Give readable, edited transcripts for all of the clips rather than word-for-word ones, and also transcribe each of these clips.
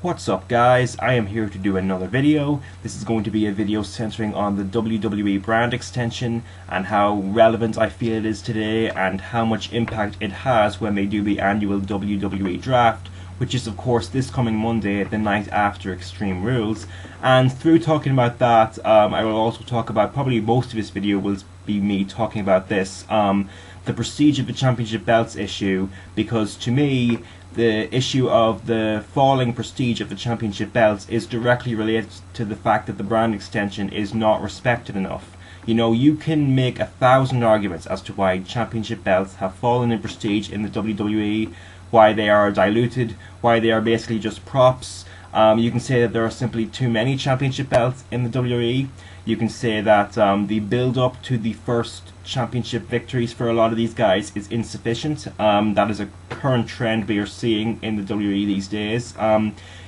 What's up guys, I am here to do another video. This is going to be a video centering on the WWE brand extension and how relevant I feel it is today and how much impact it has when they do the annual WWE Draft, which is of course this coming Monday, the night after Extreme Rules. And through talking about that, I will also talk about, probably most of this video will be me talking about this, the prestige of the championship belts issue, because to me the issue of the falling prestige of the championship belts is directly related to the fact that the brand extension is not respected enough. You know, you can make 1,000 arguments as to why championship belts have fallen in prestige in the WWE, why they are diluted, why they are basically just props. You can say that there are simply too many championship belts in the WWE. You can say that the build-up to the first championship victories for a lot of these guys is insufficient. That is a current trend we are seeing in the WWE these days.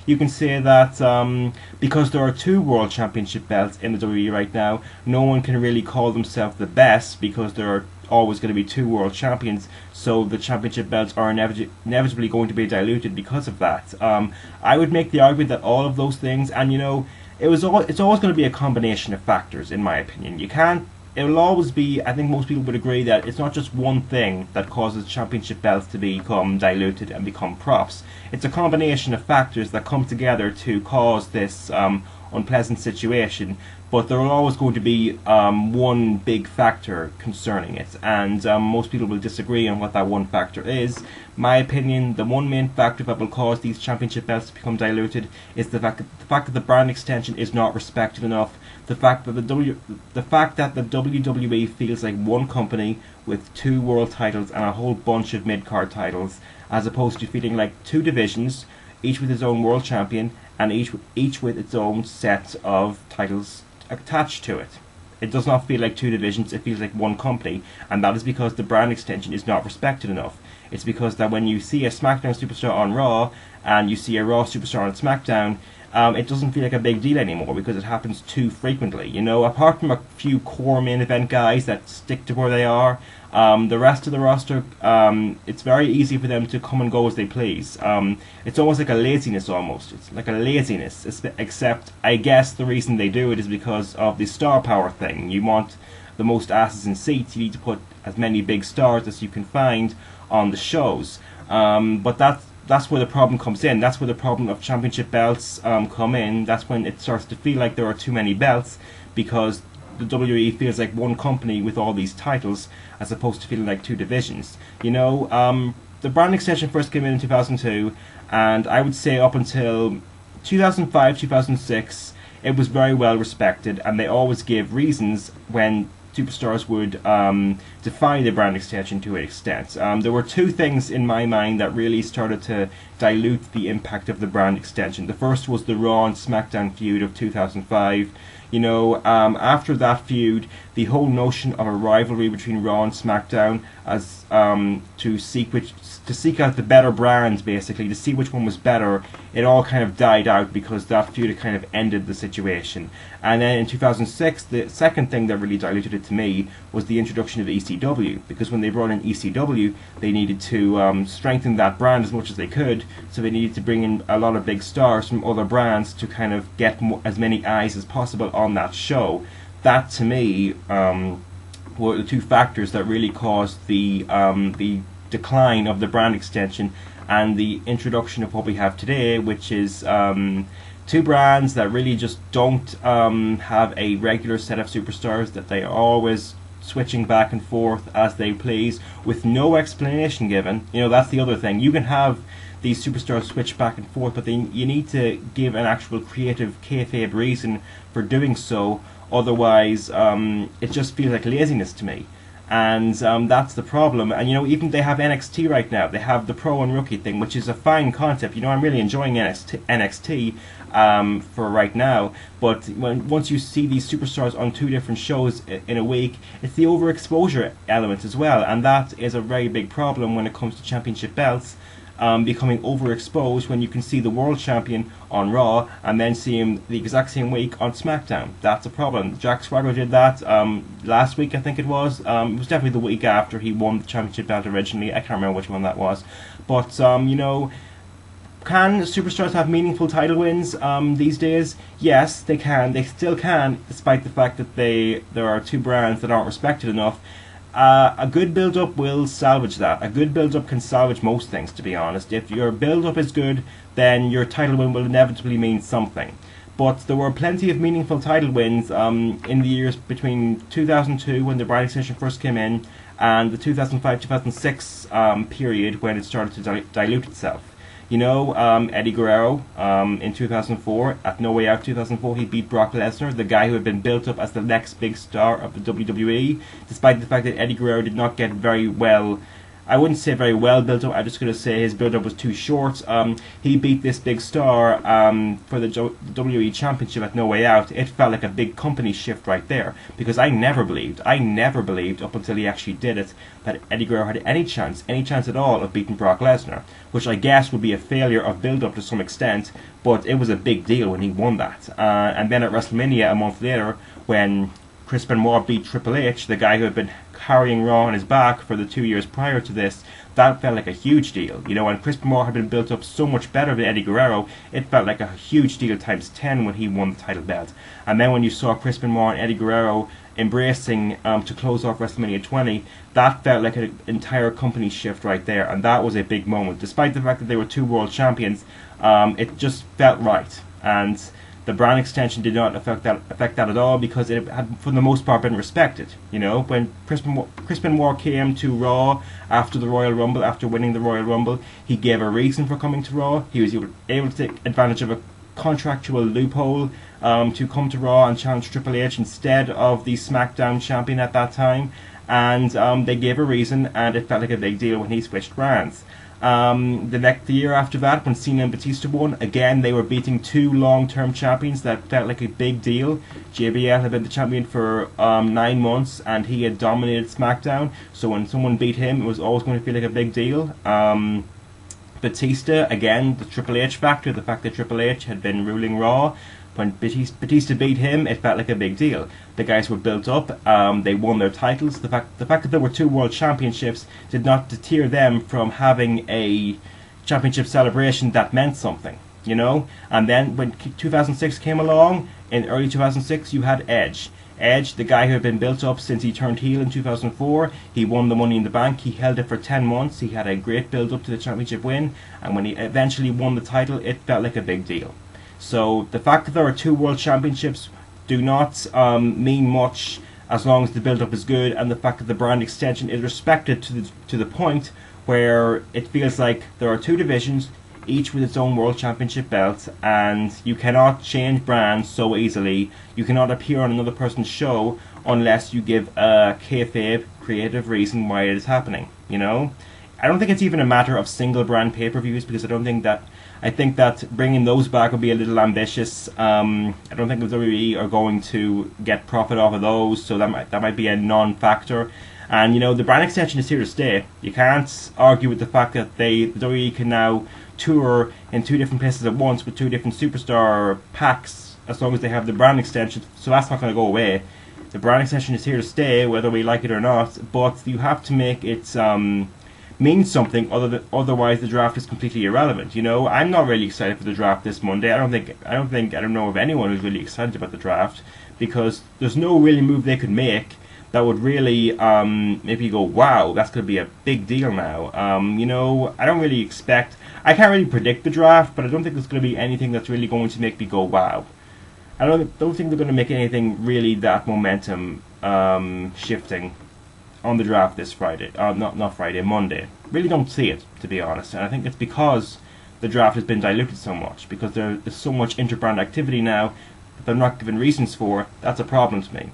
You can say that because there are 2 world championship belts in the WWE right now, no one can really call themselves the best because there are always going to be 2 world champions, so the championship belts are inevitably going to be diluted because of that. I would make the argument that all of those things, and you know, it's always going to be a combination of factors, in my opinion. It will always be, I think most people would agree that it's not just one thing that causes championship belts to become diluted and become props. It's a combination of factors that come together to cause this unpleasant situation, but there will always going to be one big factor concerning it, and most people will disagree on what that one factor is. My opinion, the one main factor that will cause these championship belts to become diluted is the fact that the brand extension is not respected enough. The fact that the WWE feels like one company with 2 world titles and a whole bunch of mid-card titles, as opposed to feeling like 2 divisions, each with its own world champion and each with its own set of titles attached to it. It does not feel like 2 divisions, it feels like one company, and that is because the brand extension is not respected enough. It's because that when you see a SmackDown superstar on Raw and you see a Raw superstar on SmackDown, it doesn't feel like a big deal anymore because it happens too frequently. You know, apart from a few core main event guys that stick to where they are, the rest of the roster, it's very easy for them to come and go as they please. It's almost like a laziness almost. It's like a laziness, except I guess the reason they do it is because of the star power thing. You want the most asses in seats, you need to put as many big stars as you can find on the shows. But that's where the problem comes in. That's where the problem of championship belts come in. That's when it starts to feel like there are too many belts, because the WWE feels like one company with all these titles as opposed to feeling like 2 divisions. You know, the brand extension first came in 2002, and I would say up until 2005, 2006, it was very well respected, and they always gave reasons when superstars would defy the brand extension to an extent. There were 2 things in my mind that really started to dilute the impact of the brand extension. The first was the Raw and SmackDown feud of 2005. You know, after that feud, the whole notion of a rivalry between Raw and SmackDown as to seek out the better brands, basically, to see which one was better, it all kind of died out because that feud had kind of ended the situation. And then in 2006, the second thing that really diluted it to me was the introduction of ECW, because when they brought in ECW, they needed to strengthen that brand as much as they could, so they needed to bring in a lot of big stars from other brands to kind of get as many eyes as possible on that show. That, to me, were the 2 factors that really caused the decline of the brand extension and the introduction of what we have today, which is 2 brands that really just don't have a regular set of superstars, that they are always switching back and forth as they please with no explanation given. You know, that's the other thing. You can have these superstars switch back and forth, but you need to give an actual creative kayfabe reason for doing so. Otherwise, it just feels like laziness to me. And that's the problem. And you know, even they have NXT right now. They have the pro and rookie thing, which is a fine concept. You know, I'm really enjoying NXT for right now. But once you see these superstars on 2 different shows in a week, it's the overexposure element as well, and that is a very big problem when it comes to championship belts. Becoming overexposed when you can see the world champion on Raw and then see him the exact same week on SmackDown. That's a problem. Jack Swagger did that last week, I think it was. It was definitely the week after he won the championship belt originally. I can't remember which one that was. But, you know, Can superstars have meaningful title wins these days? Yes, they can. They still can, despite the fact that there are two brands that aren't respected enough. A good build-up will salvage that. A good build-up can salvage most things, to be honest. If your build-up is good, then your title win will inevitably mean something. But there were plenty of meaningful title wins in the years between 2002, when the brand extension first came in, and the 2005-2006 period, when it started to dilute itself. You know, Eddie Guerrero in 2004, at No Way Out 2004, he beat Brock Lesnar, the guy who had been built up as the next big star of the WWE, despite the fact that Eddie Guerrero did not get very well. I wouldn't say very well built up, I'm just going to say his build up was too short. He beat this big star for the WWE Championship at No Way Out. It felt like a big company shift right there, because I never believed up until he actually did it, that Eddie Guerrero had any chance at all of beating Brock Lesnar, which I guess would be a failure of build up to some extent, but it was a big deal when he won that. And then at WrestleMania a month later, when Chris Benoit beat Triple H, the guy who had been carrying Raw on his back for the 2 years prior to this, that felt like a huge deal. You know, and Chris Benoit had been built up so much better than Eddie Guerrero, it felt like a huge deal times 10 when he won the title belt. And then when you saw Chris Benoit and Eddie Guerrero embracing to close off WrestleMania 20, that felt like an entire company shift right there, and that was a big moment. Despite the fact that they were two world champions, it just felt right. And the brand extension did not affect that at all, because it had, for the most part, been respected. You know, when Chris Benoit came to Raw after the Royal Rumble, after winning the Royal Rumble, he gave a reason for coming to Raw. He was able to take advantage of a contractual loophole to come to Raw and challenge Triple H instead of the SmackDown champion at that time. And they gave a reason, and it felt like a big deal when he switched brands. The year after that, when Cena and Batista won, again they were beating two long-term champions. That felt like a big deal. JBL had been the champion for 9 months, and he had dominated SmackDown, so when someone beat him, it was always going to feel like a big deal. Batista, again, the Triple H factor, the fact that Triple H had been ruling Raw. When Batista beat him, it felt like a big deal. The guys were built up, they won their titles. The fact that there were two world championships did not deter them from having a championship celebration that meant something, you know? And then when 2006 came along, in early 2006, you had Edge. Edge, the guy who had been built up since he turned heel in 2004, he won the Money in the Bank, he held it for 10 months, he had a great build up to the championship win, and when he eventually won the title, it felt like a big deal. So the fact that there are two world championships do not mean much as long as the build-up is good, and the fact that the brand extension is respected to the point where it feels like there are two divisions, each with its own world championship belt, and you cannot change brands so easily. You cannot appear on another person's show unless you give a kayfabe creative reason why it is happening. You know, I don't think it's even a matter of single brand pay-per-views, because I think that bringing those back would be a little ambitious. I don't think the WWE are going to get profit off of those, so that might be a non-factor. And you know, the brand extension is here to stay. You can't argue with the fact that the WWE can now tour in two different places at once with two different superstar packs, as long as they have the brand extension. So that's not going to go away. The brand extension is here to stay, whether we like it or not. But you have to make it means something, otherwise the draft is completely irrelevant. You know, I'm not really excited for the draft this Monday. I don't know of anyone who's really excited about the draft, because there's no really move they could make that would really make you go, wow, that's going to be a big deal now. You know, I can't really predict the draft, but I don't think there's going to be anything that's really going to make me go, wow. I don't think they're going to make anything really that momentum shifting on the draft this Friday. Not Friday, Monday. Really don't see it, to be honest. And I think it's because the draft has been diluted so much, because there's so much interbrand activity now that they're not given reasons for. That's a problem to me.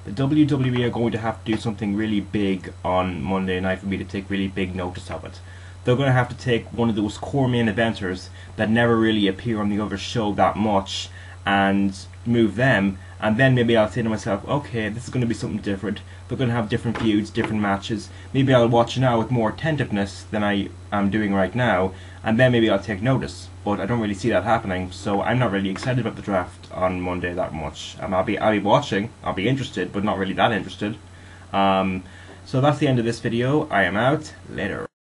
The WWE are going to have to do something really big on Monday night for me to take really big notice of it. They're going to have to take one of those core main eventers that never really appear on the other show that much and move them, and then maybe I'll say to myself, okay, this is going to be something different. They're going to have different feuds, different matches. Maybe I'll watch now with more attentiveness than I am doing right now, and then maybe I'll take notice. But I don't really see that happening, so I'm not really excited about the draft on Monday that much. I'll be watching, I'll be interested, but not really that interested. So that's the end of this video. I am out. Later.